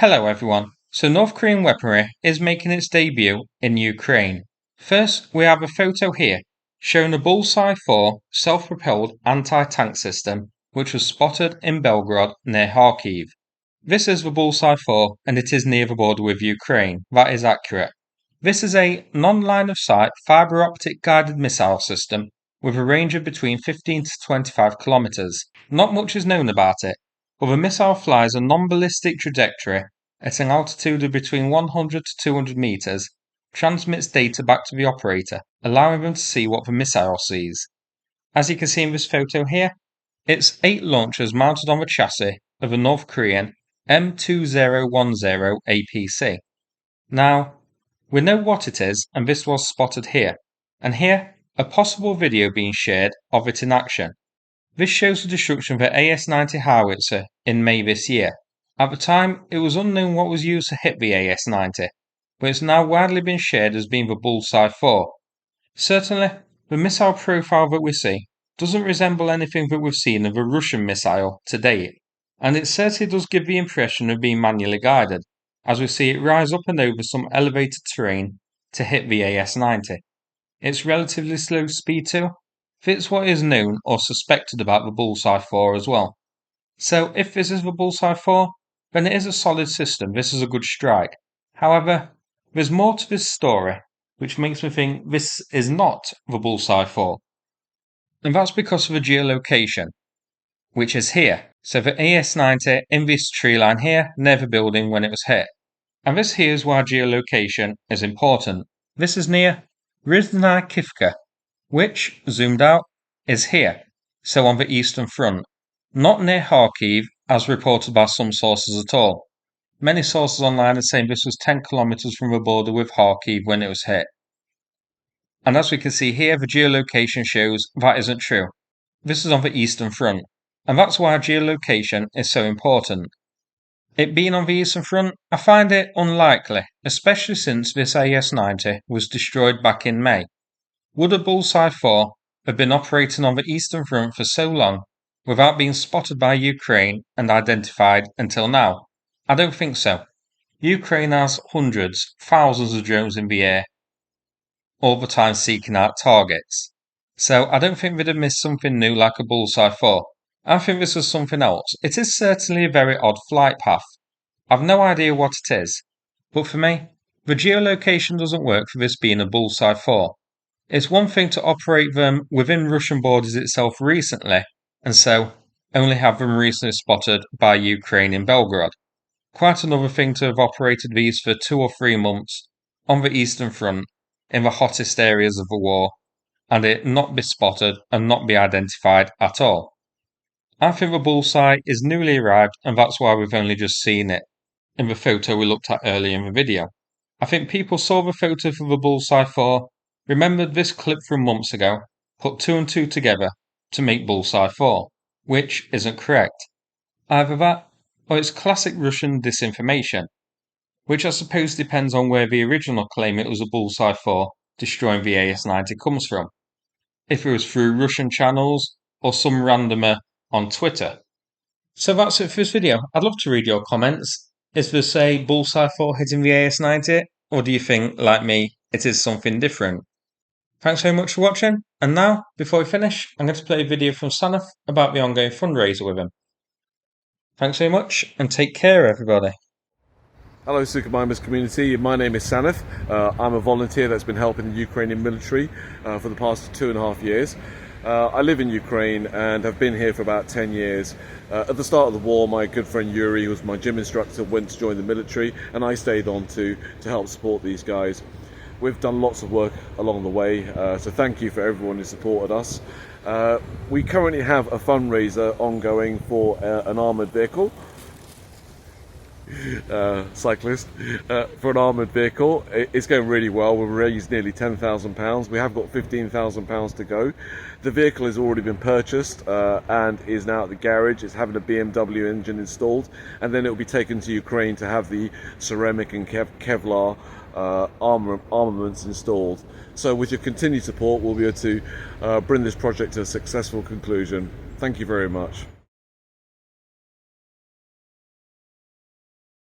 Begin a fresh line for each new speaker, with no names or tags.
Hello everyone. So North Korean weaponry is making its debut in Ukraine. First, we have a photo here showing a Bulsae-4 self-propelled anti-tank system which was spotted in Belgorod near Kharkiv. This is the Bulsae-4 and it is near the border with Ukraine. That is accurate. This is a non-line of sight fibre optic guided missile system with a range of between 15 to 25 kilometers. Not much is known about it, but the missile flies a non-ballistic trajectory at an altitude of between 100 to 200 meters, transmits data back to the operator, allowing them to see what the missile sees. As you can see in this photo here, it's 8 launchers mounted on the chassis of the North Korean M2010 APC. Now, we know what it is, and this was spotted here, and here a possible video being shared of it in action. This shows the destruction of the AS-90 howitzer in May this year. At the time, it was unknown what was used to hit the AS-90, but it's now widely been shared as being the Bulsae-4. Certainly, the missile profile that we see doesn't resemble anything that we've seen of a Russian missile to date, and it certainly does give the impression of being manually guided, as we see it rise up and over some elevated terrain to hit the AS-90. Its relatively slow speed too fits what is known or suspected about the Bulsae-4 as well. So if this is the Bulsae-4, then it is a solid system, this is a good strike. However, there's more to this story, which makes me think this is not the Bulsae-4. And that's because of the geolocation, which is here. So the AS-90 in this tree line here, near the building when it was hit. And this here is why geolocation is important. This is near Kivka, which, zoomed out, is here, so on the eastern front, not near Kharkiv, as reported by some sources at all. Many sources online are saying this was 10 kilometers from the border with Kharkiv when it was hit. And as we can see here, the geolocation shows that isn't true. This is on the eastern front, and that's why geolocation is so important. It being on the eastern front, I find it unlikely, especially since this AS-90 was destroyed back in May. Would a Bulsae-4 have been operating on the eastern front for so long without being spotted by Ukraine and identified until now? I don't think so. Ukraine has hundreds, thousands of drones in the air, all the time seeking out targets. So I don't think they'd have missed something new like a Bulsae-4. I think this was something else. It is certainly a very odd flight path. I've no idea what it is, but for me, the geolocation doesn't work for this being a Bulsae-4. It's one thing to operate them within Russian borders itself recently, and so only have them recently spotted by Ukraine in Belgorod. Quite another thing to have operated these for 2 or 3 months on the eastern front in the hottest areas of the war, and it not be spotted and not be identified at all. I think the Bulsae is newly arrived, and that's why we've only just seen it in the photo we looked at earlier in the video. I think people saw the photo for the Bulsae-4, remembered this clip from months ago, put 2 and 2 together to make Bulsae-4, which isn't correct. Either that, or it's classic Russian disinformation, which I suppose depends on where the original claim it was a Bulsae-4 destroying the AS-90 comes from. If it was through Russian channels, or some randomer on Twitter. So that's it for this video. I'd love to read your comments. Is this a Bulsae-4 hitting the AS-90, or do you think, like me, it is something different? Thanks very much for watching, and now, before we finish, I'm going to play a video from Sanath about the ongoing fundraiser with him. Thanks very much, and take care everybody.
Hello Sukhmimers community, my name is Sanath. I'm a volunteer that's been helping the Ukrainian military for the past 2.5 years. I live in Ukraine and have been here for about 10 years. At the start of the war, my good friend Yuri, who was my gym instructor, went to join the military, and I stayed on to help support these guys. We've done lots of work along the way, so thank you for everyone who supported us. We currently have a fundraiser ongoing for an armoured vehicle. Cyclist for an armoured vehicle. It's going really well. We've raised nearly £10,000. We have got £15,000 to go. The vehicle has already been purchased and is now at the garage. It's having a BMW engine installed, and then it will be taken to Ukraine to have the ceramic and Kevlar armaments installed. So with your continued support, we'll be able to bring this project to a successful conclusion. Thank you very much.